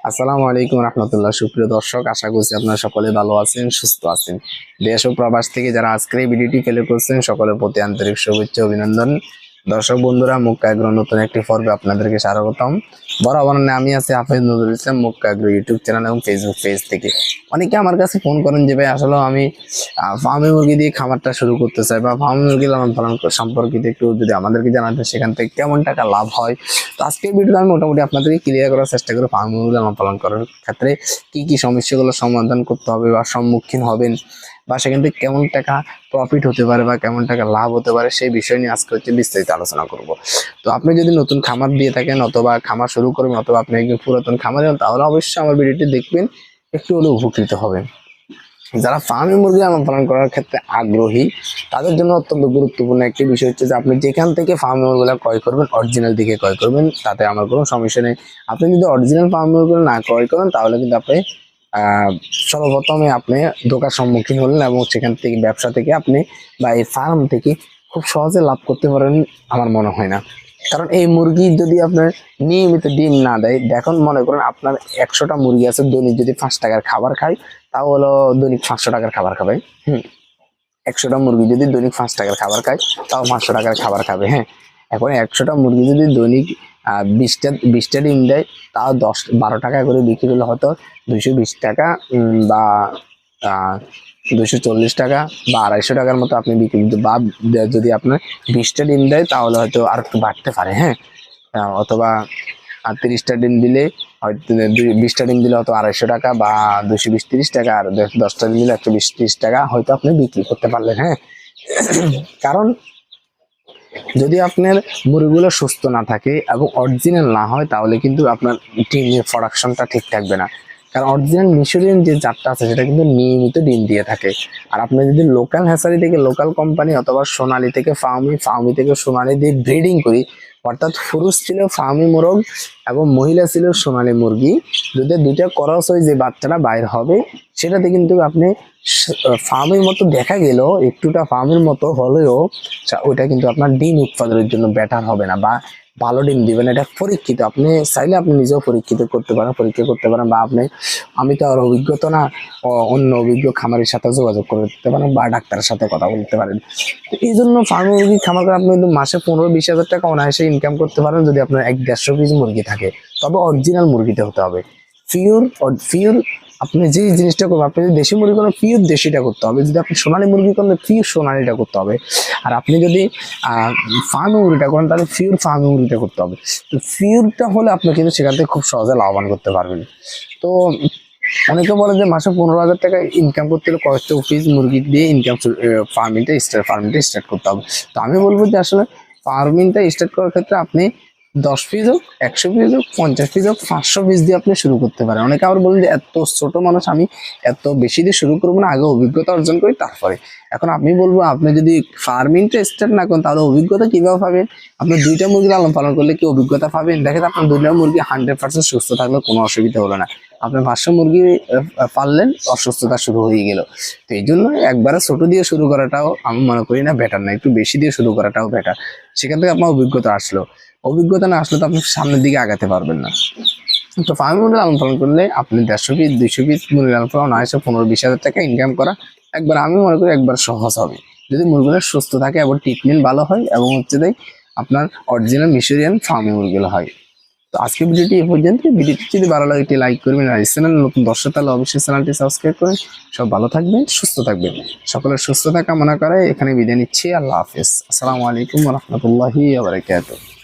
আসসালামু আলাইকুম রহমতুল্লাহ। সুপ্রিয় দর্শক, আশা করছি আপনারা সকলে ভালো আছেন, সুস্থ আছেন। দেশ ও প্রবাস থেকে যারা আজকের এই ভিডিওটি ফেলে করছেন সকলের প্রতি আন্তরিক শুভেচ্ছা অভিনন্দন। দর্শক বন্ধুরা, মুক্কা এগ্রো নতুন একটি পর্বে আপনাদেরকে স্বাগতম। বরাবর আমি আছি হাফেজ Nazrul Islam, মুক্কা agro YouTube channel এবং ফেসবুক পেজ থেকে। অনেকে আমার কাছে ফোন করেন যে ভাই আসলে আমি ফার্মে মুরগি দিয়ে খামারটা শুরু করতে চাই, বা ফার্মে মুরগি লালন পালন সম্পর্কিত একটু যদি আমাদেরকে জানাতেন, সেখান থেকে কেমন টাকা লাভ হয়। তো আজকের ভিডিওতে আমি মোটামুটি আপনাদেরকে ক্লিয়ার করার চেষ্টা করি ফার্মে মুরগি লালন পালন করার ক্ষেত্রে কি কি সমস্যাগুলো সমাধান করতে হবে বা সম্মুখীন হবেন, বা সেখান থেকে কেমন টাকা প্রফিট হতে পারে বা কেমন টাকা লাভ হতে পারে, সেই বিষয় নিয়ে আজকে বিস্তারিত আলোচনা করব। তো আপনি যদি নতুন খামার দিয়ে থাকেন অথবা খামার শুরু করবেন অথবা আপনি একজন পুরাতন খামার হন, তাহলে অবশ্যই আমার ভিডিওটি দেখবেন, একটু হলেও উপকৃত হবেন। যারা ফার্মে মুরগি লালন পালন করার ক্ষেত্রে আগ্রহী, তাদের জন্য অত্যন্ত গুরুত্বপূর্ণ একটি বিষয় হচ্ছে যে আপনি যেখান থেকে ফার্মে মুরগিগুলো ক্রয় করবেন অরিজিনাল দিকে ক্রয় করবেন, তাতে আমার কোনো সমস্যা নেই। আপনি যদি অরিজিনাল ফার্মে মুরগিগুলো না ক্রয় করেন, তাহলে কিন্তু আপনি সর্বপ্রথমে আপনি ধোঁকার সম্মুখীন হলেন, এবং সেখান থেকে ব্যবসা থেকে আপনি বা এই ফার্ম থেকে খুব সহজে লাভ করতে পারেন আমার মনে হয় না। কারণ এই মুরগি যদি আপনার নিয়মিত ডিম না দেয়, দেখুন মনে করেন আপনার 100টা মুরগি আছে, দৈনিক যদি 5 টাকার খাবার খায়, তাও হলো দৈনিক 500 টাকার খাবার খাবে। 100টা মুরগি যদি দৈনিক 5 টাকার খাবার খায়, তাও 500 টাকার খাবার খাবে। এখন 100টা মুরগি যদি দৈনিক 20টা ডিম দেয়, তাও 10-12 টাকা করে বিক্রি হলে হয়তো 220 টাকা বা 240 টাকা বা 250 টাকার মতো আপনি বিক্রি, বা যদি আপনার 20টা ডিম দেয় তাহলে হয়তো আর একটু বাড়তে পারে। অথবা 30টা ডিম দিলে হয়তো 20টা ডিম দিলে হয়তো 250 টাকা বা 220-30 টাকা, আর 10টা ডিম দিলে 120-30 টাকা হয়তো আপনি বিক্রি করতে পারলেন। কারণ যদি আপনার মুরগিগুলো সুস্থ না থাকে এবং অরিজিনাল না হয়, তাহলে কিন্তু আপনার ডিমের প্রোডাকশনটা ঠিক থাকবে না। কারণ অরিজিনাল মিশরিয়ান যে জাতটা আছে সেটা কিন্তু নিয়মিত ডিম দিয়ে থাকে। আর আপনি যদি লোকাল হ্যাচারি থেকে লোকাল কোম্পানি অথবা সোনালী থেকে ফার্মি থেকে সোনালী দিয়ে ব্রিডিং করি, অর্থাৎ পুরুষ ছিল ফার্মি মোরগ এবং মহিলা ছিল সোনালী মুরগি, যদি দুইটা ক্রস হয়ে যে বাচ্চাটা বাইর হবে, সেটাতে কিন্তু আপনি ফার্মের মতো দেখা গেল, একটুটা ফার্মের মতো হলেও ওইটা কিন্তু আপনার ডিম উৎপাদনের জন্য বেটার হবে না বা ভালো ডিম দিবেন। এটা পরীক্ষিত, আপনি চাইলে আপনি নিজেও পরীক্ষা করতে পারেন, বা আমি তো আর অভিজ্ঞতা না, অন্য অভিজ্ঞ খামারের সাথে যোগাযোগ করতে পারেন বা ডাক্তারের সাথে কথা বলতে পারেন। এই জন্য ফার্মে মুরগি খামার করে আপনি কিন্তু মাসে 15-20 হাজার টাকা অনায়াসে ইনকাম করতে পারেন, যদি আপনার 1-150 পিস মুরগি থাকে। তবে অরিজিনাল মুরগিতে হতে হবে, পিওর। আপনি যে জিনিসটা করবেন, আপনি যদি দেশি মুরগি করেন পিওর দেশিটা করতে হবে, যদি আপনি সোনালী মুরগি করেন পিওর সোনালীটা করতে হবে, আর আপনি যদি ফার্মি মুরগিটা করেন তাহলে পিওর ফার্মি মুরগিটা করতে হবে। তো পিওরটা হলে আপনি কিন্তু সেখান থেকে খুব সহজে লাভবান করতে পারবেন। তো অনেকে বলে যে মাসে 15,000 টাকা ইনকাম করতে হলে কয়েকটা পিস মুরগি দিয়ে ইনকাম ফার্মিংটা স্টার্ট করতে হবে। তো আমি বলবো যে আসলে ফার্মিংটা স্টার্ট করার ক্ষেত্রে আপনি 10 পিস হোক, 100 পিস হোক, 50 পিস হোক, 500 পিস দিয়ে আপনি শুরু করতে পারেন। অনেকে আবার বলেন যে এত ছোট মানুষ, আমি এত বেশি দিয়ে শুরু করবো না, আগে অভিজ্ঞতা অর্জন করি তারপরে। এখন আমি বলবো আপনি যদি ফার্মিংটা স্টার্ট না করেন, তাহলে অভিজ্ঞতা কিভাবে পাবেন? আপনি 2টা মুরগি লালন পালন করলে কি অভিজ্ঞতা পাবেন? দেখেন আপনার 2টা মুরগি 100% সুস্থ থাকলে কোনো অসুবিধা হলো না, আপনি 500 মুরগি পাললেন, অসুস্থতা শুরু হয়ে গেল। তো এই জন্য একবারে ছোট দিয়ে শুরু করাটাও আমি মনে করি না বেটার, না একটু বেশি দিয়ে শুরু করাটাও বেটার। সেখান থেকে আপনার অভিজ্ঞতা না আসলে তো আপনি সামনের দিকে আগাতে পারবেন না। তো ফার্মে মুরগি লালন পালন করলে আপনি 150 পিস 200 পিস মুরগি লালন পালন অনায়াসে 15-20 হাজার টাকা ইনকাম করা একবার, আমি মনে করি একবার সহজ হবে, যদি মুরগিগুলো সুস্থ থাকে এবং ট্রিটমেন্ট ভালো হয় এবং আপনার অরিজিনাল মিশরিয়ান ফার্মে মুরগিগুলো হয়। তো আজকে ভিডিওটি এ পর্যন্ত। ভিডিওটি যদি ভালো লাগে একটি লাইক করবেন, আর চ্যানেল নতুন দর্শক তাহলে অবশ্যই চ্যানেলটি সাবস্ক্রাইব করেন। সব ভালো থাকবেন, সুস্থ থাকবেন, সকলের সুস্থতা কামনা করে এখানে বিদায় নিচ্ছি। আল্লাহ হাফেজ। আসসালামু আলাইকুম ওয়া রাহমাতুল্লাহি ওয়া বারাকাতুহু।